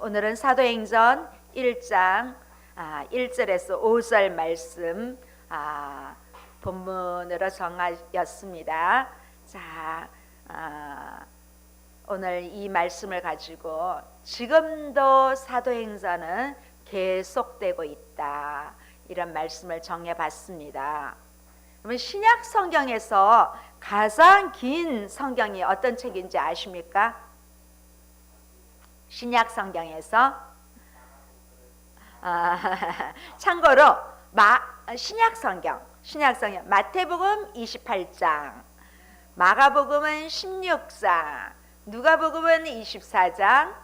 오늘은 사도행전 1장 1절에서 5절 말씀 본문으로 정하였습니다. 자, 오늘 이 말씀을 가지고 지금도 사도행전은 계속되고 있다, 이런 말씀을 정해봤습니다. 그러면 신약 성경에서 가장 긴 성경이 어떤 책인지 아십니까? 신약 성경에서 참고로 신약 성경 마태복음 28장, 마가복음은 16장, 누가복음은 24장,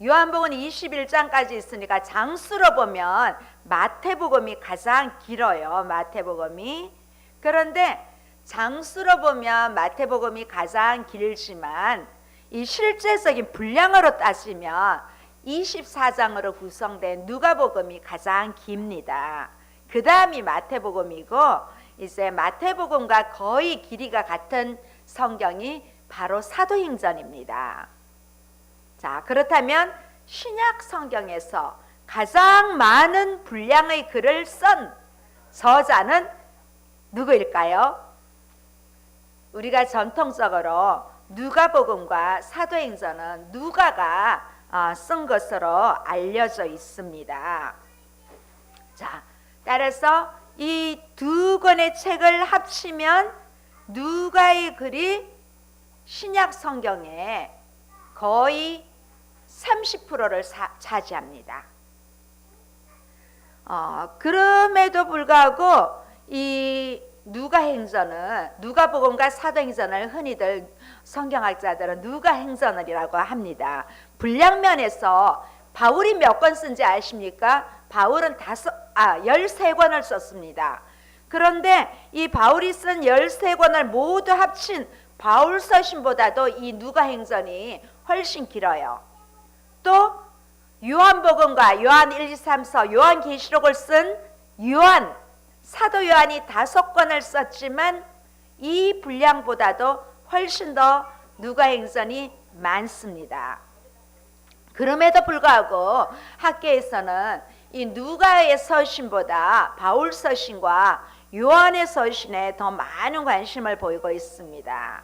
요한복음은 21장까지 있으니까 장수로 보면 마태복음이 가장 길어요. 마태복음이. 그런데 장수로 보면 마태복음이 가장 길지만 이 실제적인 분량으로 따지면 24장으로 구성된 누가복음이 가장 깁니다. 그 다음이 마태복음이고, 이제 마태복음과 거의 길이가 같은 성경이 바로 사도행전입니다. 자, 그렇다면 신약 성경에서 가장 많은 분량의 글을 쓴 저자는 누구일까요? 우리가 전통적으로 누가복음과 사도행전은 누가가 쓴 것으로 알려져 있습니다. 자, 따라서 이 두 권의 책을 합치면 누가의 글이 신약 성경의 거의 30%를 차지합니다. 그럼에도 불구하고 이 누가행전은, 누가복음과 사도행전을 흔히들 성경학자들은 누가행전이라고 합니다. 분량면에서 바울이 몇 권 쓴지 아십니까? 바울은 13권을 썼습니다. 그런데 이 바울이 쓴 13권을 모두 합친 바울 서신보다도 이 누가행전이 훨씬 길어요. 또 요한복음과 요한 1, 2, 3서, 요한계시록을 쓴 사도 요한이 5권을 썼지만 이 분량보다도 훨씬 더 누가행전이 많습니다. 그럼에도 불구하고 학계에서는 이 누가의 서신보다 바울 서신과 요한의 서신에 더 많은 관심을 보이고 있습니다.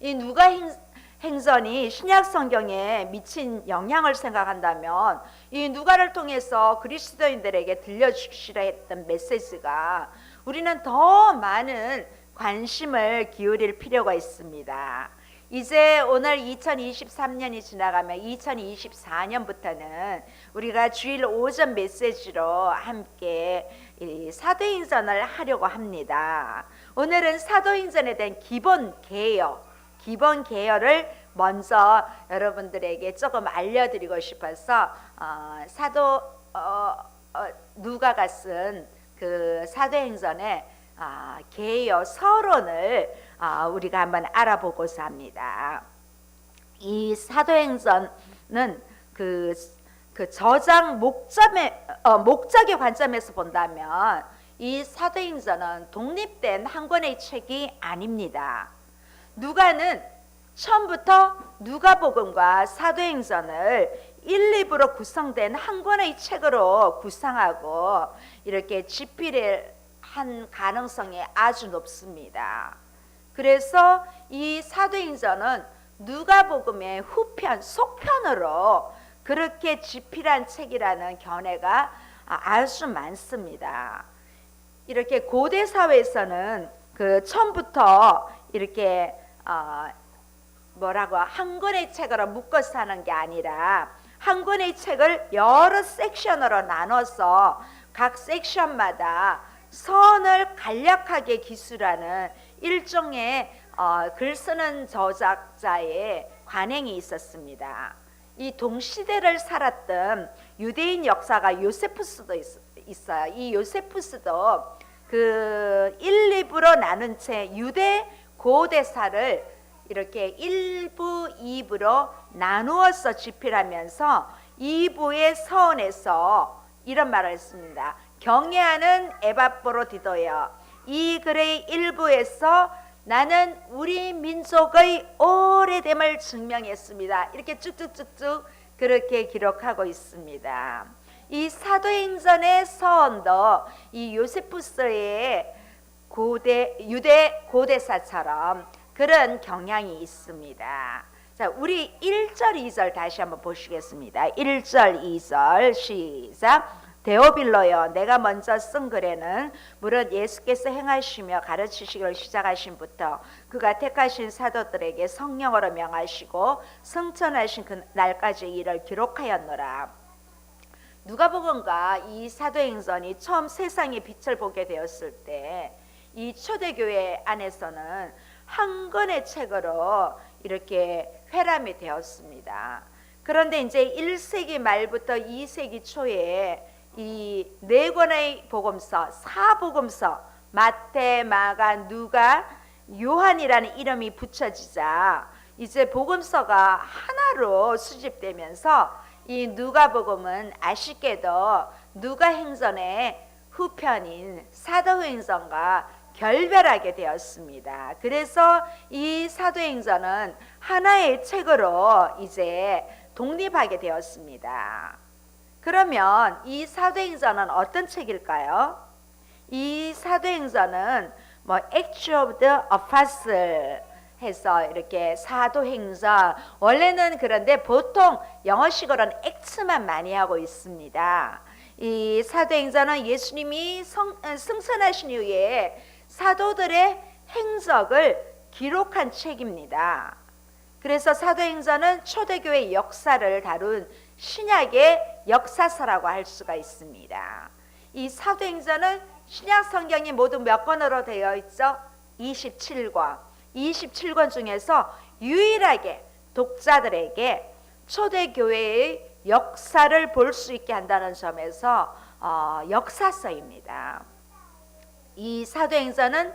이 누가행전이 신약 성경에 미친 영향을 생각한다면 이 누가를 통해서 그리스도인들에게 들려주시려 했던 메시지가 우리는 더 많은 관심을 기울일 필요가 있습니다. 이제 오늘 2023년이 지나가면 2024년부터는 우리가 주일 오전 메시지로 함께 이 사도행전을 하려고 합니다. 오늘은 사도행전에 대한 기본 개요를 먼저 여러분들에게 조금 알려드리고 싶어서 누가가 쓴 그 사도행전의 개요 서론을 우리가 한번 알아보고자 합니다. 이 사도행전은 그 저장 목적의 관점에서 본다면 이 사도행전은 독립된 한 권의 책이 아닙니다. 누가는 처음부터 누가복음과 사도행전을 1, 2부로 구성된 한 권의 책으로 구상하고 이렇게 집필을 한 가능성이 아주 높습니다. 그래서 이 사도행전은 누가복음의 후편, 속편으로 그렇게 집필한 책이라는 견해가 아주 많습니다. 이렇게 고대 사회에서는 그 처음부터 이렇게 한 권의 책으로 묶어서 하는 게 아니라 한 권의 책을 여러 섹션으로 나눠서 각 섹션마다 선을 간략하게 기술하는 일종의 글 쓰는 저작자의 관행이 있었습니다. 이 동시대를 살았던 유대인 역사가 요세푸스도 있어요. 이 요세푸스도 그 1, 2부로 나눈 채 유대 고대사를 이렇게 1부, 2부로 나누어서 집필하면서 2부의 서원에서 이런 말을 했습니다. 경애하는 에바프로디도여, 이 글의 일부에서 나는 우리 민족의 오래됨을 증명했습니다. 이렇게 쭉쭉쭉쭉 그렇게 기록하고 있습니다. 이 사도행전의 서원도 이 요세푸스의 유대 고대사처럼 그런 경향이 있습니다. 자, 우리 1절 2절 다시 한번 보시겠습니다. 1절 2절 시작. 데오빌로여, 내가 먼저 쓴 글에는 물론 예수께서 행하시며 가르치시기를 시작하신부터 그가 택하신 사도들에게 성령으로 명하시고 승천하신 그 날까지 일을 기록하였노라. 누가복음과 이 사도행전이 처음 세상의 빛을 보게 되었을 때 이 초대교회 안에서는 한 권의 책으로 이렇게 회람이 되었습니다. 그런데 이제 1세기 말부터 2세기 초에 이 네 권의 복음서, 사복음서, 마태, 마가, 누가, 요한이라는 이름이 붙여지자 이제 복음서가 하나로 수집되면서 이 누가복음은 아쉽게도 누가행전의 후편인 사도행전과 결별하게 되었습니다. 그래서 이 사도행전은 하나의 책으로 이제 독립하게 되었습니다. 그러면 이 사도행전은 어떤 책일까요? 이 사도행전은 Acts of the Apostles 해서 이렇게 사도행전, 원래는 그런데 보통 영어식으로는 Acts만 많이 하고 있습니다. 이 사도행전은 예수님이 승천하신 이후에 사도들의 행적을 기록한 책입니다. 그래서 사도행전은 초대교회 역사를 다룬 신약의 역사서라고 할 수가 있습니다. 이 사도행전은 신약 성경이 모두 몇 권으로 되어 있죠? 27권. 27권 중에서 유일하게 독자들에게 초대교회의 역사를 볼 수 있게 한다는 점에서 역사서입니다. 이 사도행전은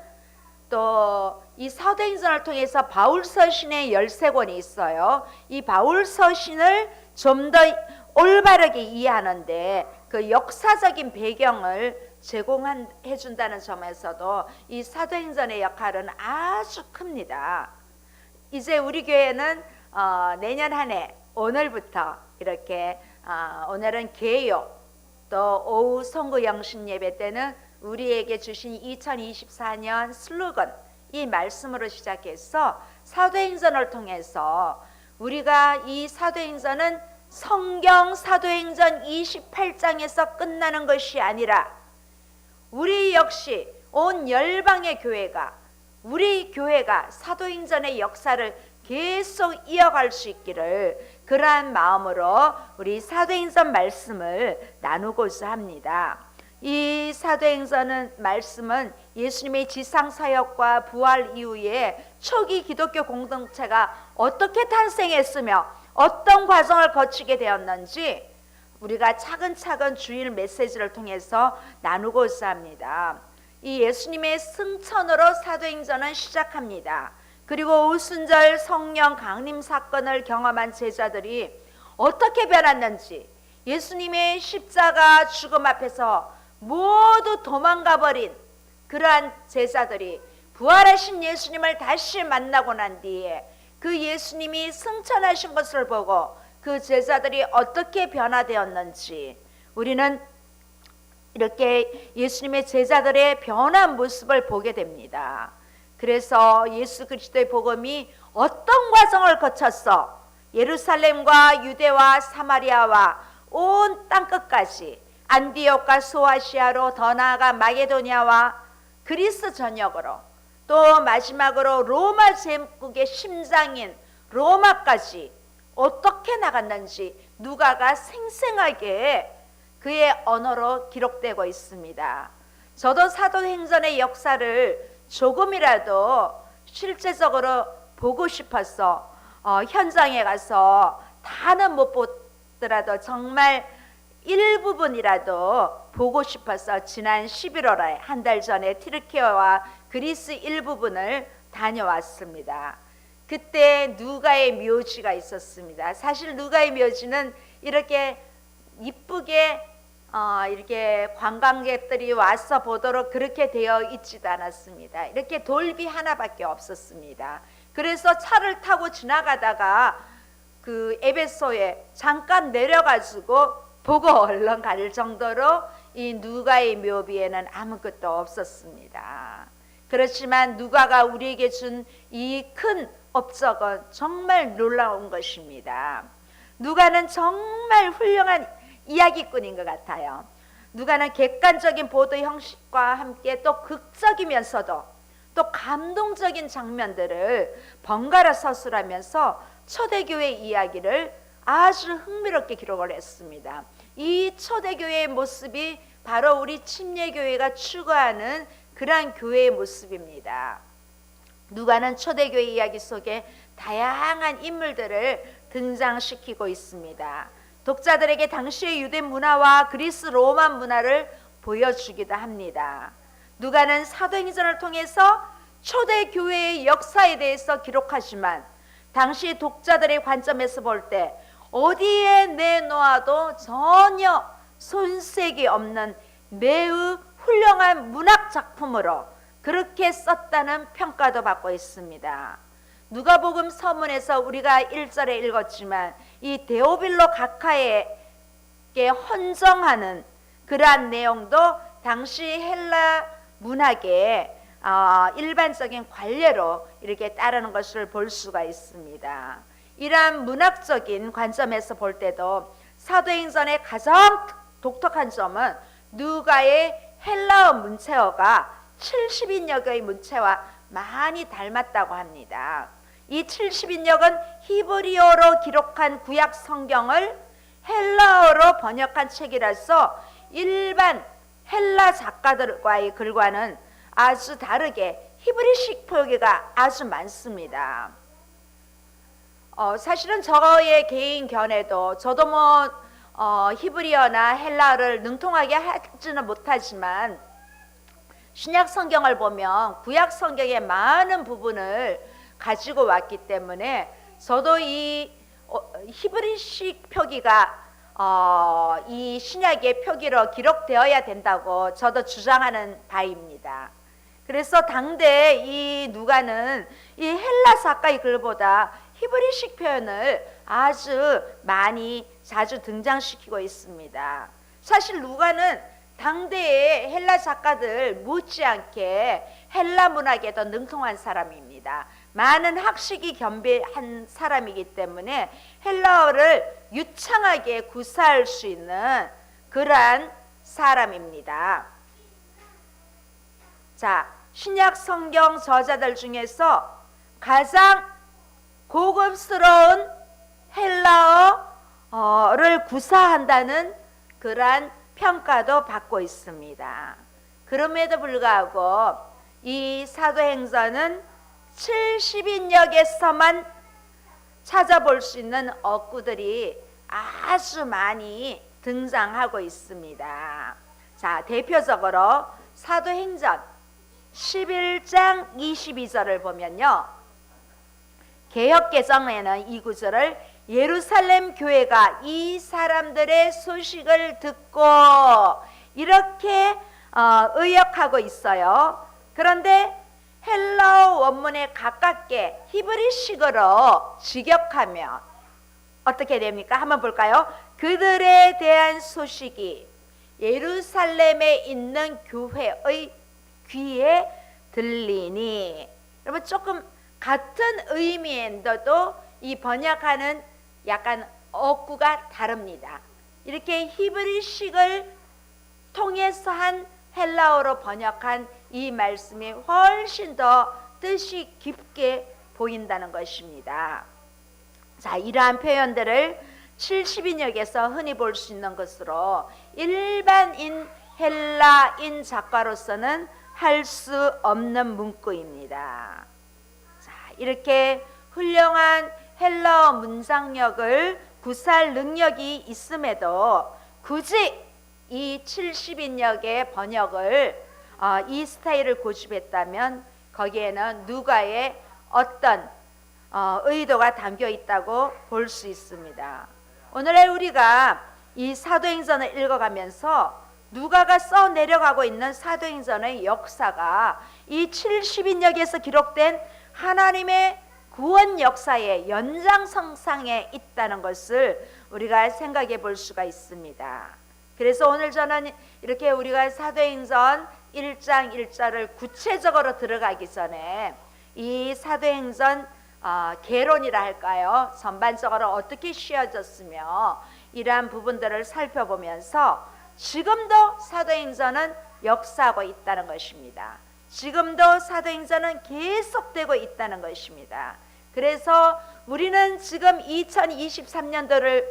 또 이 사도행전을 통해서 바울서신의 13권이 있어요. 이 바울서신을 좀 더 올바르게 이해하는데 그 역사적인 배경을 제공해 준다는 점에서도 이 사도행전의 역할은 아주 큽니다. 이제 우리 교회는 내년 한 해 오늘부터 이렇게 오늘은 개요, 또 오후 성구 영신 예배 때는 우리에게 주신 2024년 슬로건 이 말씀으로 시작해서 사도행전을 통해서 우리가 이 사도행전은 성경 사도행전 28장에서 끝나는 것이 아니라 우리 역시 온 열방의 교회가, 우리 교회가 사도행전의 역사를 계속 이어갈 수 있기를 그러한 마음으로 우리 사도행전 말씀을 나누고자 합니다. 이 사도행전은 말씀은 예수님의 지상사역과 부활 이후에 초기 기독교 공동체가 어떻게 탄생했으며 어떤 과정을 거치게 되었는지 우리가 차근차근 주일 메시지를 통해서 나누고자 합니다. 이 예수님의 승천으로 사도행전은 시작합니다. 그리고 오순절 성령 강림 사건을 경험한 제자들이 어떻게 변했는지, 예수님의 십자가 죽음 앞에서 모두 도망가 버린 그러한 제자들이 부활하신 예수님을 다시 만나고 난 뒤에 그 예수님이 승천하신 것을 보고 그 제자들이 어떻게 변화되었는지 우리는 이렇게 예수님의 제자들의 변한 모습을 보게 됩니다. 그래서 예수 그리스도의 복음이 어떤 과정을 거쳤어 예루살렘과 유대와 사마리아와 온 땅끝까지 안디옥과 소아시아로 더 나아가 마게도냐와 그리스 전역으로 또 마지막으로 로마 제국의 심장인 로마까지 어떻게 나갔는지 누가가 생생하게 그의 언어로 기록되고 있습니다. 저도 사도행전의 역사를 조금이라도 실제적으로 보고 싶어서 현장에 가서 다는 못 보더라도 정말 일부분이라도 보고 싶어서 지난 11월에 한 달 전에 튀르키예와 그리스 일부분을 다녀왔습니다. 그때 누가의 묘지가 있었습니다. 사실 누가의 묘지는 이렇게 이쁘게 이렇게 관광객들이 와서 보도록 그렇게 되어 있지도 않았습니다. 이렇게 돌비 하나밖에 없었습니다. 그래서 차를 타고 지나가다가 그 에베소에 잠깐 내려가지고 보고 얼른 갈 정도로 이 누가의 묘비에는 아무것도 없었습니다. 그렇지만 누가가 우리에게 준 이 큰 업적은 정말 놀라운 것입니다. 누가는 정말 훌륭한 이야기꾼인 것 같아요. 누가는 객관적인 보도 형식과 함께 또 극적이면서도 또 감동적인 장면들을 번갈아 서술하면서 초대교회 이야기를 아주 흥미롭게 기록을 했습니다. 이 초대교회의 모습이 바로 우리 침례교회가 추구하는 그러한 교회의 모습입니다. 누가는 초대교회 이야기 속에 다양한 인물들을 등장시키고 있습니다. 독자들에게 당시의 유대 문화와 그리스 로마 문화를 보여주기도 합니다. 누가는 사도행전을 통해서 초대교회의 역사에 대해서 기록하지만 당시 독자들의 관점에서 볼 때 어디에 내놓아도 전혀 손색이 없는 매우 훌륭한 문학 작품으로 그렇게 썼다는 평가도 받고 있습니다. 누가복음 서문에서 우리가 1절에 읽었지만 이 데오빌로 각하에게 헌정하는 그러한 내용도 당시 헬라 문학의 일반적인 관례로 이렇게 따르는 것을 볼 수가 있습니다. 이러한 문학적인 관점에서 볼 때도 사도행전의 가장 독특한 점은 누가의 헬라어 문체어가 70인역의 문체와 많이 닮았다고 합니다. 이 70인역은 히브리어로 기록한 구약 성경을 헬라어로 번역한 책이라서 일반 헬라 작가들과의 글과는 아주 다르게 히브리식 표기가 아주 많습니다. 사실은 저의 개인 견해도 저도 히브리어나 헬라어를 능통하게 하지는 못하지만 신약 성경을 보면 구약 성경의 많은 부분을 가지고 왔기 때문에 저도 이 히브리식 표기가 이 신약의 표기로 기록되어야 된다고 저도 주장하는 바입니다. 그래서 당대 이 누가는 이 헬라 작가의 글보다 히브리식 표현을 아주 많이 자주 등장시키고 있습니다. 사실 누가는 당대의 헬라 작가들 못지않게 헬라 문학에도 능통한 사람입니다. 많은 학식이 겸비한 사람이기 때문에 헬라어를 유창하게 구사할 수 있는 그러한 사람입니다. 자, 신약 성경 저자들 중에서 가장 고급스러운 헬라어를 구사한다는 그러한 평가도 받고 있습니다. 그럼에도 불구하고 이 사도행전은 70인역에서만 찾아볼 수 있는 어구들이 아주 많이 등장하고 있습니다. 자, 대표적으로 사도행전 11장 22절을 보면요, 개역개정에는 이 구절을 예루살렘 교회가 이 사람들의 소식을 듣고 이렇게 의역하고 있어요. 그런데 헬라어 원문에 가깝게 히브리식으로 직역하면 어떻게 됩니까? 한번 볼까요? 그들에 대한 소식이 예루살렘에 있는 교회의 귀에 들리니. 여러분, 조금 같은 의미인데도 이 번역하는 약간 어구가 다릅니다. 이렇게 히브리식을 통해서 한 헬라어로 번역한 이 말씀이 훨씬 더 뜻이 깊게 보인다는 것입니다. 자, 이러한 표현들을 70인역에서 흔히 볼 수 있는 것으로 일반인 헬라인 작가로서는 할 수 없는 문구입니다. 자, 이렇게 훌륭한 헬라어 문장력을 구사할 능력이 있음에도 굳이 이 70인역의 번역을 이 스타일을 고집했다면 거기에는 누가의 어떤 의도가 담겨 있다고 볼 수 있습니다. 오늘날 우리가 이 사도행전을 읽어가면서 누가가 써 내려가고 있는 사도행전의 역사가 이 70인역에서 기록된 하나님의 구원 역사의 연장선상에 있다는 것을 우리가 생각해 볼 수가 있습니다. 그래서 오늘 저는 이렇게 우리가 사도행전 1장 1절을 구체적으로 들어가기 전에 이 사도행전 개론이라 할까요? 전반적으로 어떻게 씌워졌으며 이러한 부분들을 살펴보면서 지금도 사도행전은 역사하고 있다는 것입니다. 지금도 사도행전은 계속되고 있다는 것입니다. 그래서 우리는 지금 2023년도를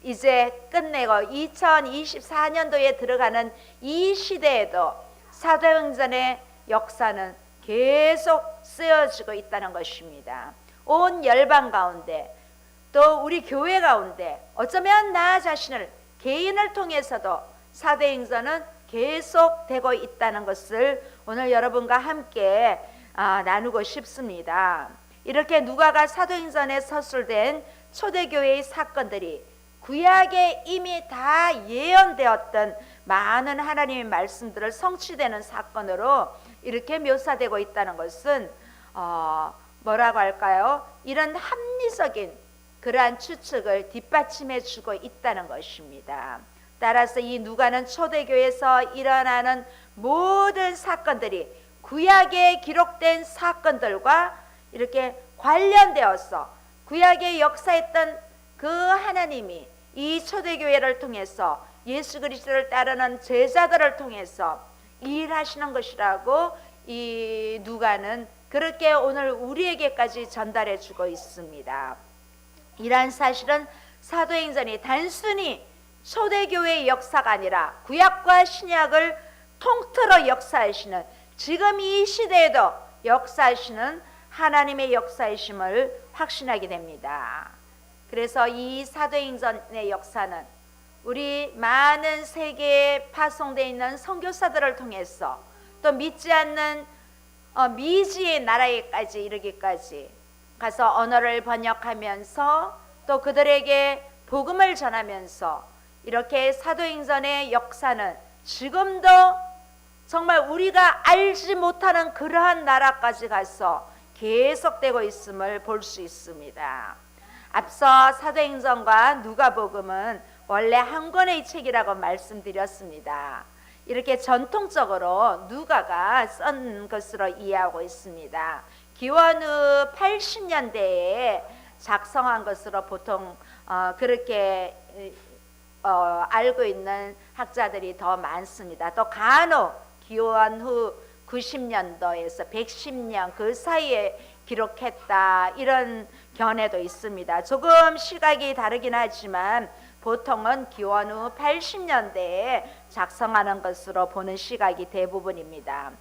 이제 끝내고 2024년도에 들어가는 이 시대에도 사도행전의 역사는 계속 쓰여지고 있다는 것입니다. 온 열방 가운데 또 우리 교회 가운데 어쩌면 나 자신을 개인을 통해서도 사도행전은 계속되고 있다는 것을 오늘 여러분과 함께 나누고 싶습니다. 이렇게 누가가 사도행전에 서술된 초대교회의 사건들이 구약에 이미 다 예언되었던 많은 하나님의 말씀들을 성취되는 사건으로 이렇게 묘사되고 있다는 것은 뭐라고 할까요? 이런 합리적인 그러한 추측을 뒷받침해 주고 있다는 것입니다. 따라서 이 누가는 초대교회에서 일어나는 모든 사건들이 구약에 기록된 사건들과 이렇게 관련되어서 구약에 역사했던 그 하나님이 이 초대교회를 통해서 예수 그리스도를 따르는 제자들을 통해서 일하시는 것이라고 이 누가는 그렇게 오늘 우리에게까지 전달해 주고 있습니다. 이러한 사실은 사도행전이 단순히 초대교회의 역사가 아니라 구약과 신약을 통틀어 역사하시는 지금 이 시대에도 역사하시는 하나님의 역사이심을 확신하게 됩니다. 그래서 이 사도행전의 역사는 우리 많은 세계에 파송되어 있는 선교사들을 통해서 또 믿지 않는 미지의 나라에까지 이르기까지 가서 언어를 번역하면서 또 그들에게 복음을 전하면서 이렇게 사도행전의 역사는 지금도 정말 우리가 알지 못하는 그러한 나라까지 가서 계속되고 있음을 볼 수 있습니다. 앞서 사도행전과 누가복음은 원래 한 권의 책이라고 말씀드렸습니다. 이렇게 전통적으로 누가가 쓴 것으로 이해하고 있습니다. 기원 후 80년대에 작성한 것으로 보통 그렇게 알고 있는 학자들이 더 많습니다. 또 간혹 기원 후 90년도에서 110년 그 사이에 기록했다 이런 견해도 있습니다. 조금 시각이 다르긴 하지만 보통은 기원 후 80년대에 작성하는 것으로 보는 시각이 대부분입니다.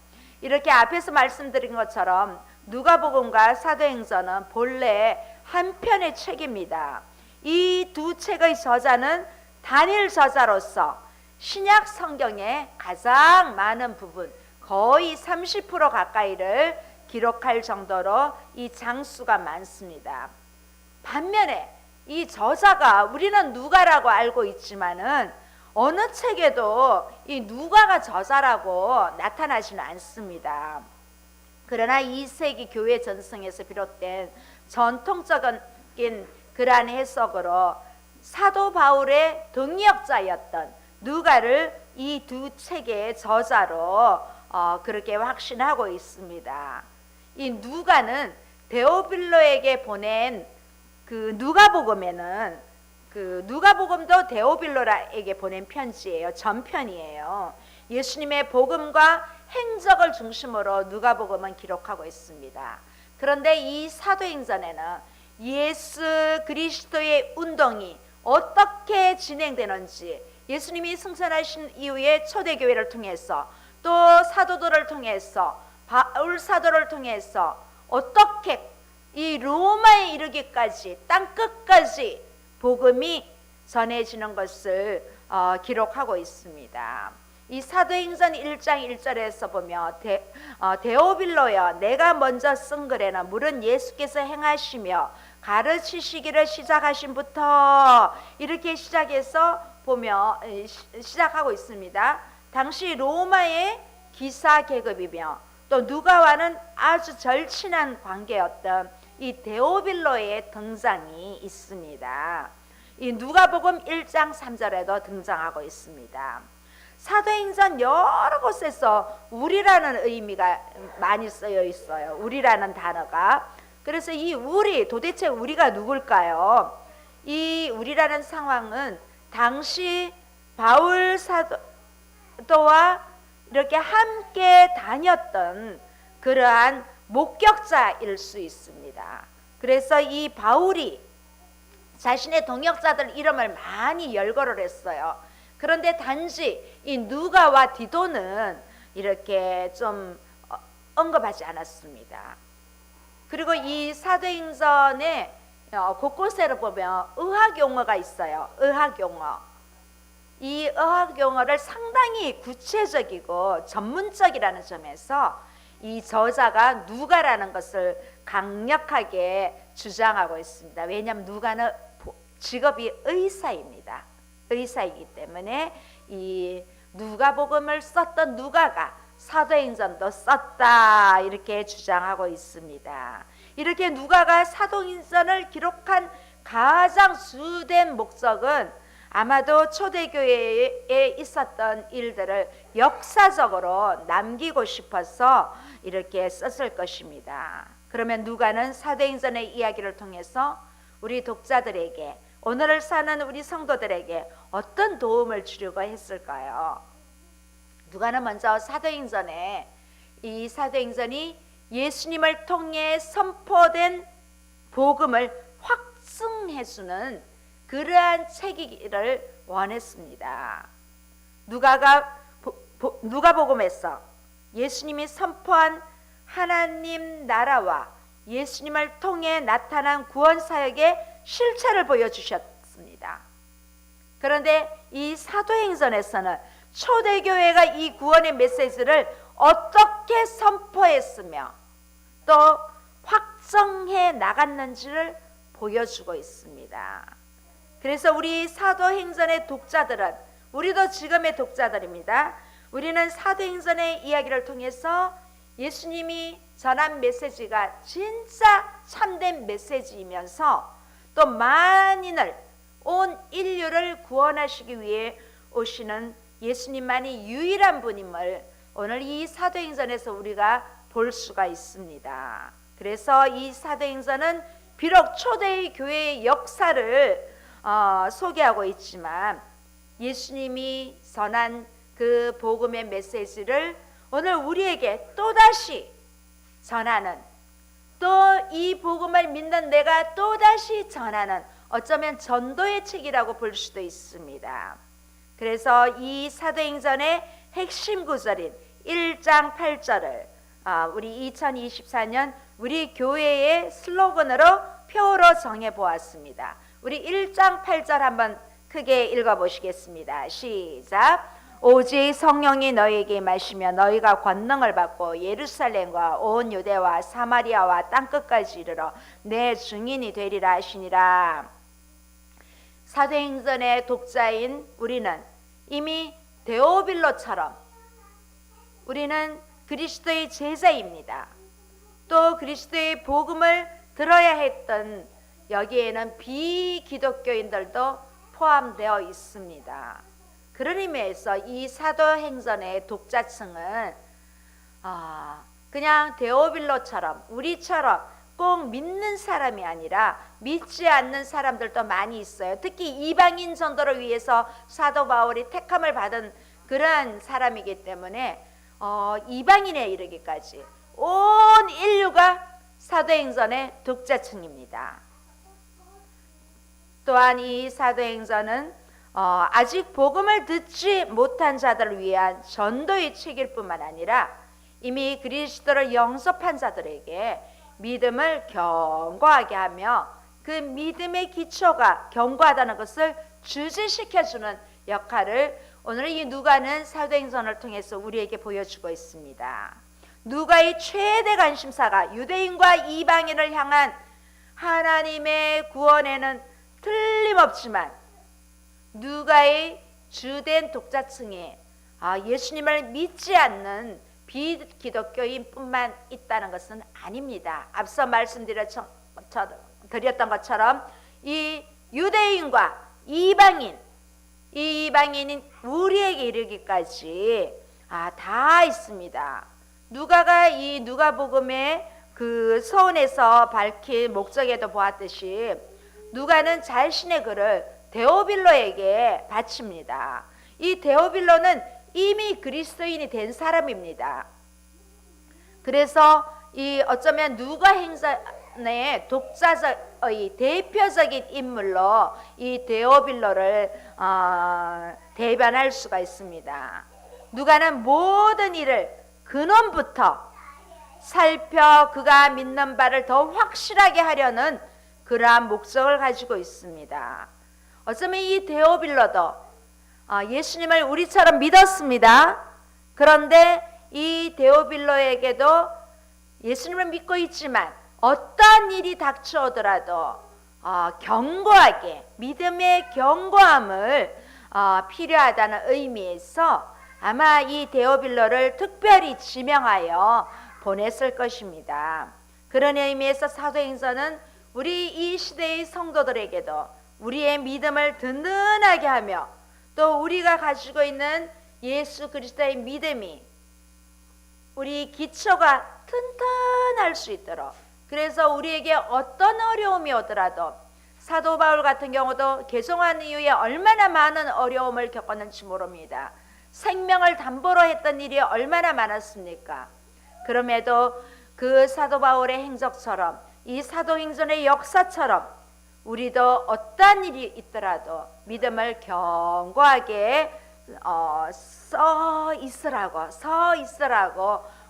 이렇게 앞에서 말씀드린 것처럼 누가복음과 사도행전은 본래 한 편의 책입니다. 이 두 책의 저자는 단일 저자로서 신약 성경의 가장 많은 부분 거의 30% 가까이를 기록할 정도로 이 장수가 많습니다. 반면에 이 저자가 우리는 누가라고 알고 있지만은 어느 책에도 이 누가가 저자라고 나타나지는 않습니다. 그러나 2세기 교회 전승에서 비롯된 전통적인 그러한 해석으로 사도 바울의 동역자였던 누가를 이 두 책의 저자로 그렇게 확신하고 있습니다. 이 누가는 데오빌로에게 보낸 그 누가복음에는 그 누가복음도 데오빌로에게 보낸 편지예요. 전편이에요. 예수님의 복음과 행적을 중심으로 누가복음은 기록하고 있습니다. 그런데 이 사도행전에는 예수 그리스도의 운동이 어떻게 진행되는지 예수님이 승천하신 이후에 초대교회를 통해서 또 사도들을 통해서 바울 사도를 통해서 어떻게 이 로마에 이르기까지 땅끝까지 복음이 전해지는 것을 기록하고 있습니다. 이 사도행전 1장 1절에서 보면 데오빌로여 내가 먼저 쓴 글에는 물은 예수께서 행하시며 가르치시기를 시작하신부터 이렇게 시작해서 보며 시작하고 있습니다. 당시 로마의 기사 계급이며 또 누가와는 아주 절친한 관계였던 이 데오빌로의 등장이 있습니다. 이 누가복음 1장 3절에도 등장하고 있습니다. 사도행전 여러 곳에서 우리라는 의미가 많이 쓰여 있어요. 우리라는 단어가. 그래서 이 우리, 도대체 우리가 누굴까요? 이 우리라는 상황은 당시 바울 사도와 이렇게 함께 다녔던 그러한 목격자일 수 있습니다. 그래서 이 바울이 자신의 동역자들 이름을 많이 열거를 했어요. 그런데 단지 이 누가와 디도는 이렇게 좀 언급하지 않았습니다. 그리고 이 사도행전에 곳곳에로 보면 의학용어가 있어요. 의학용어. 이 의학용어를 상당히 구체적이고 전문적이라는 점에서 이 저자가 누가라는 것을 강력하게 주장하고 있습니다. 왜냐하면 누가는 직업이 의사입니다. 의사이기 때문에 이 누가복음을 썼던 누가가 사도행전도 썼다 이렇게 주장하고 있습니다. 이렇게 누가가 사도행전을 기록한 가장 주된 목적은 아마도 초대교회에 있었던 일들을 역사적으로 남기고 싶어서 이렇게 썼을 것입니다. 그러면 누가는 사도행전의 이야기를 통해서 우리 독자들에게, 오늘을 사는 우리 성도들에게 어떤 도움을 주려고 했을까요? 누가는 먼저 사도행전에 이 사도행전이 예수님을 통해 선포된 복음을 확증해주는 그러한 책이기를 원했습니다. 누가복음에서 예수님이 선포한 하나님 나라와 예수님을 통해 나타난 구원 사역의 실체를 보여주셨습니다. 그런데 이 사도행전에서는 초대교회가 이 구원의 메시지를 어떻게 선포했으며 또 확정해 나갔는지를 보여주고 있습니다. 그래서 우리 사도행전의 독자들은, 우리도 지금의 독자들입니다. 우리는 사도행전의 이야기를 통해서 예수님이 전한 메시지가 진짜 참된 메시지이면서 또 만인을, 온 인류를 구원하시기 위해 오시는 예수님만이 유일한 분임을 오늘 이 사도행전에서 우리가 볼 수가 있습니다. 그래서 이 사도행전은 비록 초대의 교회의 역사를 소개하고 있지만 예수님이 전한 그 복음의 메시지를 오늘 우리에게 또다시 전하는, 또 이 복음을 믿는 내가 또다시 전하는 어쩌면 전도의 책이라고 볼 수도 있습니다. 그래서 이 사도행전의 핵심 구절인 1장 8절을 우리 2024년 우리 교회의 슬로건으로 표로 정해 보았습니다. 우리 1장 8절 한번 크게 읽어보시겠습니다. 시작. 오직 성령이 너희에게 임하시며 너희가 권능을 받고 예루살렘과 온 유대와 사마리아와 땅끝까지 이르러 내 증인이 되리라 하시니라. 사도행전의 독자인 우리는 이미 데오빌로처럼 우리는 그리스도의 제자입니다. 또 그리스도의 복음을 들어야 했던 여기에는 비기독교인들도 포함되어 있습니다. 그런 의미에서 이 사도행전의 독자층은 그냥 데오빌로처럼 우리처럼 꼭 믿는 사람이 아니라 믿지 않는 사람들도 많이 있어요. 특히 이방인 전도를 위해서 사도 바울이 택함을 받은 그런 사람이기 때문에 이방인에 이르기까지 온 인류가 사도행전의 독자층입니다. 또한 이 사도행전은 아직 복음을 듣지 못한 자들을 위한 전도의 책일 뿐만 아니라 이미 그리스도를 영접한 자들에게 믿음을 견고하게 하며 그 믿음의 기초가 견고하다는 것을 주지시켜주는 역할을 오늘 이 누가는 사도행전을 통해서 우리에게 보여주고 있습니다. 누가의 최대 관심사가 유대인과 이방인을 향한 하나님의 구원에는 틀림없지만 누가의 주된 독자층에 예수님을 믿지 않는 비기독교인뿐만 있다는 것은 아닙니다. 앞서 말씀드린 드렸던 것처럼 이 유대인과 이방인, 이 이방인인 우리에게 이르기까지 다 있습니다. 누가가 이 누가복음의 그 서론에서 밝힌 목적에도 보았듯이 누가는 자신의 글을 데오빌로에게 바칩니다. 이 데오빌로는 이미 그리스도인이 된 사람입니다. 그래서 이 어쩌면 누가 행전의 독자적의 대표적인 인물로 이 데오빌로를 대변할 수가 있습니다. 누가는 모든 일을 근원부터 살펴 그가 믿는 바를 더 확실하게 하려는 그러한 목적을 가지고 있습니다. 어쩌면 이 데오빌로도 예수님을 우리처럼 믿었습니다. 그런데 이 데오빌로에게도 예수님을 믿고 있지만 어떠한 일이 닥쳐오더라도 견고하게 믿음의 견고함을 필요하다는 의미에서 아마 이 데오빌로를 특별히 지명하여 보냈을 것입니다. 그런 의미에서 사도행전은 우리 이 시대의 성도들에게도 우리의 믿음을 든든하게 하며 또 우리가 가지고 있는 예수 그리스도의 믿음이 우리 기초가 튼튼할 수 있도록, 그래서 우리에게 어떤 어려움이 오더라도, 사도 바울 같은 경우도 개종한 이후에 얼마나 많은 어려움을 겪었는지 모릅니다. 생명을 담보로 했던 일이 얼마나 많았습니까? 그럼에도 그 사도 바울의 행적처럼 이 사도행전의 역사처럼 우리도 어떠한 일이 있더라도 믿음을 견고하게 서 있으라고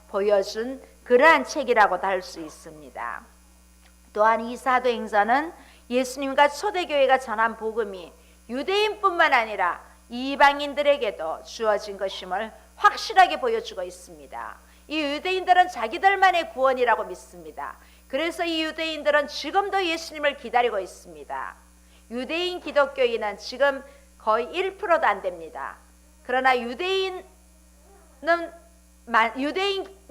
보여준 그러한 책이라고도 할 수 있습니다. 또한 이 사도행전은 예수님과 초대교회가 전한 복음이 유대인뿐만 아니라 이방인들에게도 주어진 것임을 확실하게 보여주고 있습니다. 이 유대인들은 자기들만의 구원이라고 믿습니다. 그래서 이 유대인들은 지금도 예수님을 기다리고 있습니다. 유대인 기독교인은 지금 거의 1%도 안 됩니다. 그러나 유대인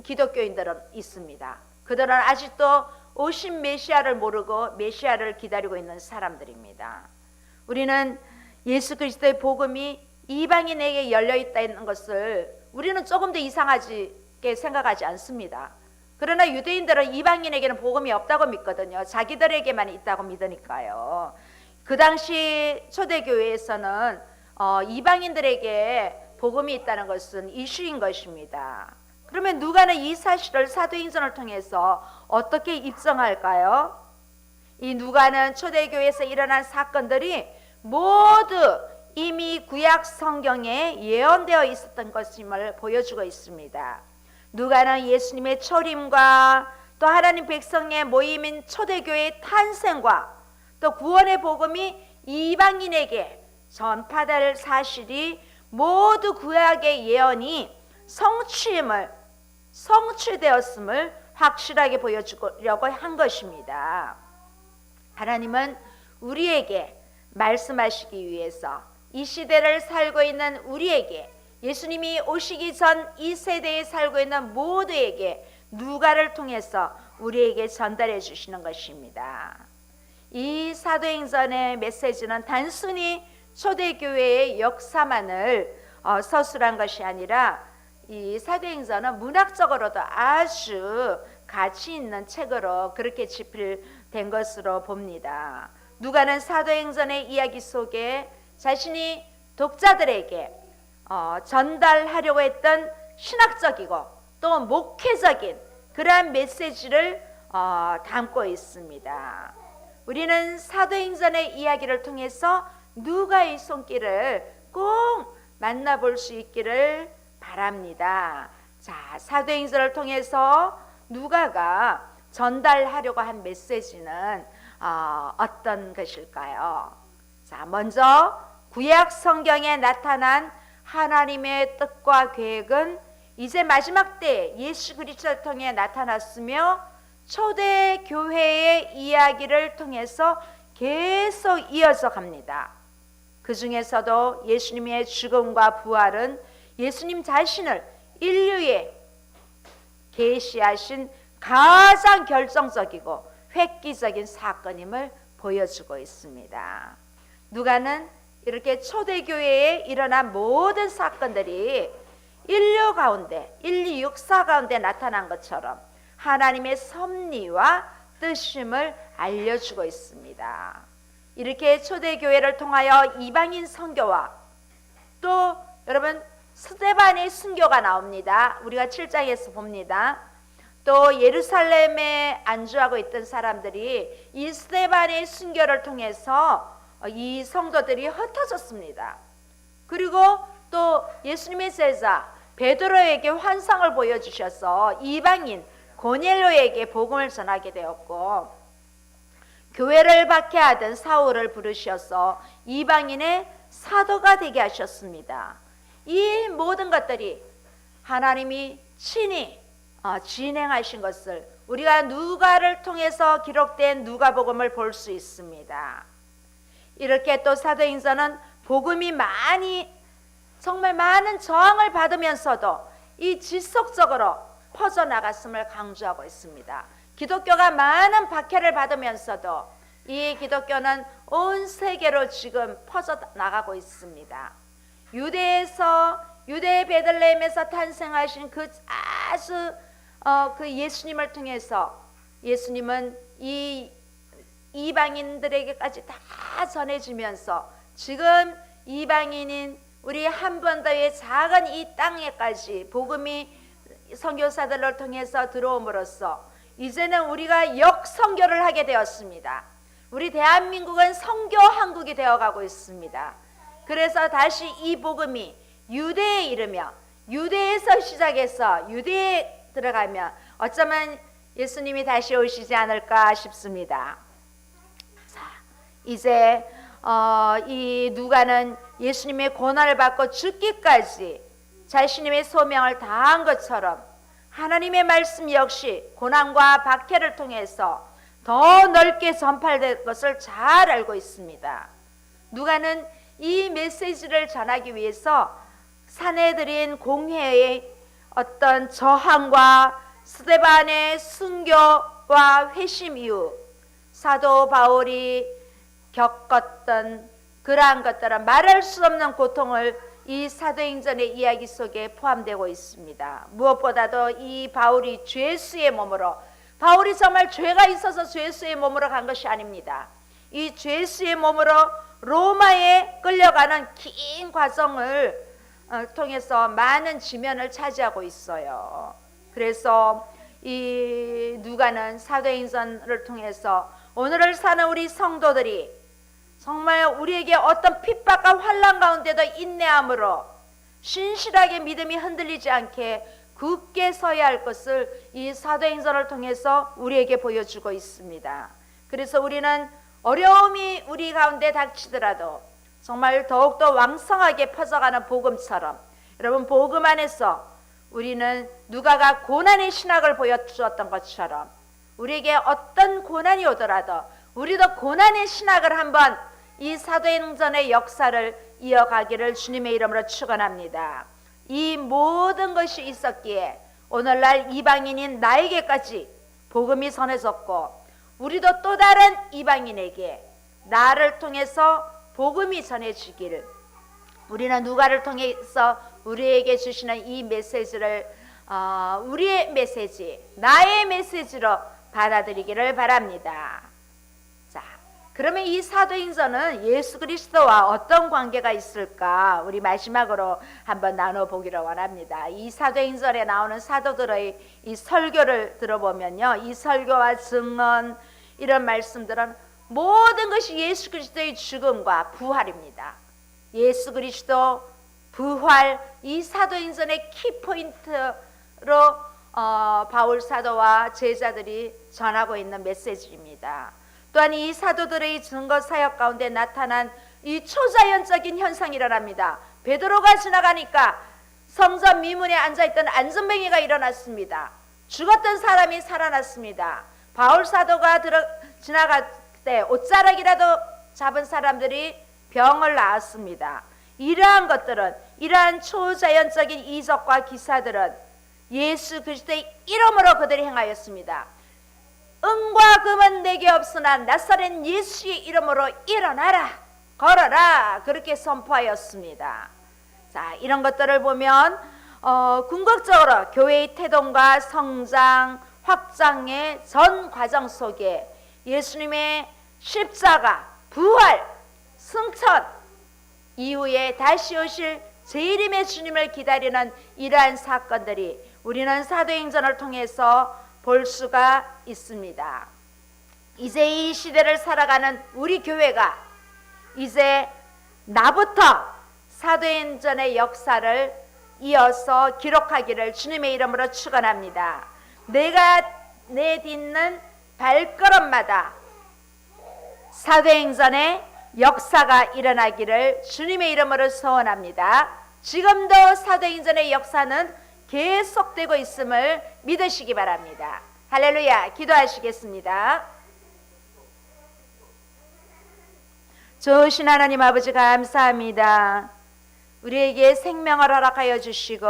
기독교인들은 있습니다. 그들은 아직도 오신 메시아를 모르고 메시아를 기다리고 있는 사람들입니다. 우리는 예수 그리스도의 복음이 이방인에게 열려 있다는 것을 우리는 조금 더 이상하게 생각하지 않습니다. 그러나 유대인들은 이방인에게는 복음이 없다고 믿거든요. 자기들에게만 있다고 믿으니까요. 그 당시 초대교회에서는 이방인들에게 복음이 있다는 것은 이슈인 것입니다. 그러면 누가는 이 사실을 사도행전을 통해서 어떻게 입증할까요? 이 누가는 초대교회에서 일어난 사건들이 모두 이미 구약 성경에 예언되어 있었던 것임을 보여주고 있습니다. 누가는 예수님의 초림과 또 하나님 백성의 모임인 초대교회의 탄생과 또 구원의 복음이 이방인에게 전파될 사실이 모두 구약의 예언이 성취되었음을 확실하게 보여주려고 한 것입니다. 하나님은 우리에게 말씀하시기 위해서 이 시대를 살고 있는 우리에게, 예수님이 오시기 전 이 세대에 살고 있는 모두에게 누가를 통해서 우리에게 전달해 주시는 것입니다. 이 사도행전의 메시지는 단순히 초대교회의 역사만을 서술한 것이 아니라 이 사도행전은 문학적으로도 아주 가치 있는 책으로 그렇게 집필된 것으로 봅니다. 누가는 사도행전의 이야기 속에 자신이 독자들에게 전달하려고 했던 신학적이고 또 목회적인 그러한 메시지를 담고 있습니다. 우리는 사도행전의 이야기를 통해서 누가의 손길을 꼭 만나볼 수 있기를 바랍니다. 자, 사도행전을 통해서 누가가 전달하려고 한 메시지는 어떤 것일까요? 자, 먼저 구약 성경에 나타난 하나님의 뜻과 계획은 이제 마지막 때 예수 그리스도를 통해 나타났으며 초대 교회의 이야기를 통해서 계속 이어져 갑니다. 그 중에서도 예수님의 죽음과 부활은 예수님 자신을 인류에 계시하신 가장 결정적이고 획기적인 사건임을 보여주고 있습니다. 누가는 이렇게 초대교회에 일어난 모든 사건들이 인류 가운데, 인류 역사 가운데 나타난 것처럼 하나님의 섭리와 뜻임을 알려주고 있습니다. 이렇게 초대교회를 통하여 이방인 선교와 또 여러분 스데반의 순교가 나옵니다. 우리가 7장에서 봅니다. 또 예루살렘에 안주하고 있던 사람들이 이 스데반의 순교를 통해서 이 성도들이 흩어졌습니다. 그리고 또 예수님의 제자 베드로에게 환상을 보여주셔서 이방인 고넬료에게 복음을 전하게 되었고, 교회를 박해하던 사울을 부르셔서 이방인의 사도가 되게 하셨습니다. 이 모든 것들이 하나님이 친히 진행하신 것을 우리가 누가를 통해서 기록된 누가복음을 볼 수 있습니다. 이렇게 또 사도행전은 복음이 정말 많은 저항을 받으면서도 이 지속적으로 퍼져나갔음을 강조하고 있습니다. 기독교가 많은 박해를 받으면서도 이 기독교는 온 세계로 지금 퍼져나가고 있습니다. 유대 베들레헴에서 탄생하신 그 아주 그 예수님을 통해서 예수님은 이 이방인들에게까지 다 전해지면서 지금 이방인인 우리 한반도의 작은 이 땅에까지 복음이 선교사들을 통해서 들어옴으로써 이제는 우리가 역선교를 하게 되었습니다. 우리 대한민국은 선교 한국이 되어가고 있습니다. 그래서 다시 이 복음이 유대에 이르며 유대에서 시작해서 유대에 들어가면 어쩌면 예수님이 다시 오시지 않을까 싶습니다. 자, 이제 이 누가는 예수님의 고난을 받고 죽기까지 자신의 소명을 다한 것처럼 하나님의 말씀 역시 고난과 박해를 통해서 더 넓게 전파될 것을 잘 알고 있습니다. 누가는 이 메시지를 전하기 위해서 사내들인 공회의 어떤 저항과 스데반의 순교와 회심 이후 사도 바울이 겪었던 그러한 것들은 말할 수 없는 고통을 이 사도행전의 이야기 속에 포함되고 있습니다. 무엇보다도 이 바울이 죄수의 몸으로, 바울이 정말 죄가 있어서 죄수의 몸으로 간 것이 아닙니다. 이 죄수의 몸으로 로마에 끌려가는 긴 과정을 통해서 많은 지면을 차지하고 있어요. 그래서 이 누가는 사도행전을 통해서 오늘을 사는 우리 성도들이 정말 우리에게 어떤 핍박과 환난 가운데도 인내함으로 신실하게 믿음이 흔들리지 않게 굳게 서야 할 것을 이 사도행전을 통해서 우리에게 보여주고 있습니다. 그래서 우리는 어려움이 우리 가운데 닥치더라도 정말 더욱더 왕성하게 퍼져가는 복음처럼, 여러분 복음 안에서 우리는 누가가 고난의 신학을 보여주었던 것처럼 우리에게 어떤 고난이 오더라도 우리도 고난의 신학을 한번 이 사도행전의 역사를 이어가기를 주님의 이름으로 축원합니다. 이 모든 것이 있었기에 오늘날 이방인인 나에게까지 복음이 전해졌고, 우리도 또 다른 이방인에게 나를 통해서 복음이 전해지기를, 우리는 누가를 통해서 우리에게 주시는 이 메시지를 우리의 메시지, 나의 메시지로 받아들이기를 바랍니다. 자, 그러면 이 사도행전은 예수 그리스도와 어떤 관계가 있을까? 우리 마지막으로 한번 나눠보기를 원합니다. 이 사도행전에 나오는 사도들의 이 설교를 들어보면요, 이 설교와 증언 이런 말씀들은 모든 것이 예수 그리스도의 죽음과 부활입니다. 예수 그리스도 부활, 이 사도행전의 키포인트로 바울 사도와 제자들이 전하고 있는 메시지입니다. 또한 이 사도들의 증거 사역 가운데 나타난 이 초자연적인 현상이 일어납니다. 베드로가 지나가니까 성전 미문에 앉아있던 안전뱅이가 일어났습니다. 죽었던 사람이 살아났습니다. 바울 사도가 지나갈 때 옷자락이라도 잡은 사람들이 병을 나았습니다. 이러한 것들은, 이러한 초자연적인 이적과 기사들은 예수 그리스도의 이름으로 그들이 행하였습니다. 은과 금은 내게 없으나 나사렛 예수의 이름으로 일어나라, 걸어라, 그렇게 선포하였습니다. 자, 이런 것들을 보면 궁극적으로 교회의 태동과 성장, 확장의 전 과정 속에 예수님의 십자가, 부활, 승천 이후에 다시 오실 재림의 주님을 기다리는 이러한 사건들이 우리는 사도행전을 통해서 볼 수가 있습니다. 이제 이 시대를 살아가는 우리 교회가 이제 나부터 사도행전의 역사를 이어서 기록하기를 주님의 이름으로 축원합니다. 내가 내딛는 발걸음마다 사도행전의 역사가 일어나기를 주님의 이름으로 소원합니다. 지금도 사도행전의 역사는 계속되고 있음을 믿으시기 바랍니다. 할렐루야. 기도하시겠습니다. 좋으신 하나님 아버지 감사합니다. 우리에게 생명을 허락하여 주시고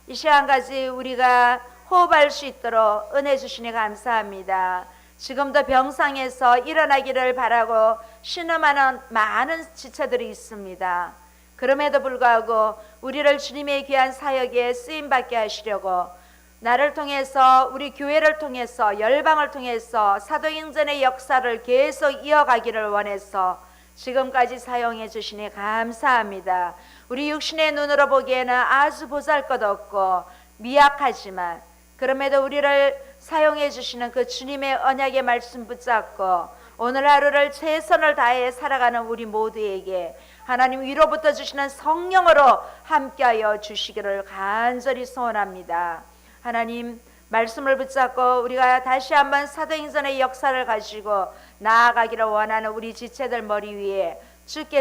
이 시간까지 우리가 호흡할 수 있도록 은혜 주시니 감사합니다. 지금도 병상에서 일어나기를 바라고 신음하는 많은 지체들이 있습니다. 그럼에도 불구하고 우리를 주님의 귀한 사역에 쓰임받게 하시려고 나를 통해서 우리 교회를 통해서 열방을 통해서 사도행전의 역사를 계속 이어가기를 원해서 지금까지 사용해 주시니 감사합니다. 우리 육신의 눈으로 보기에는 아주 보잘것없고 미약하지만 그럼에도 우리를 사용해 주시는 그 주님의 언약의 말씀 붙잡고 오늘 하루를 최선을 다해 살아가는 우리 모두에게 하나님 위로부터 주시는 성령으로 함께하여 주시기를 간절히 소원합니다. 하나님 말씀을 붙잡고 우리가 다시 한번 사도행전의 역사를 가지고 나아가기를 원하는 우리 지체들 머리 위에 주께서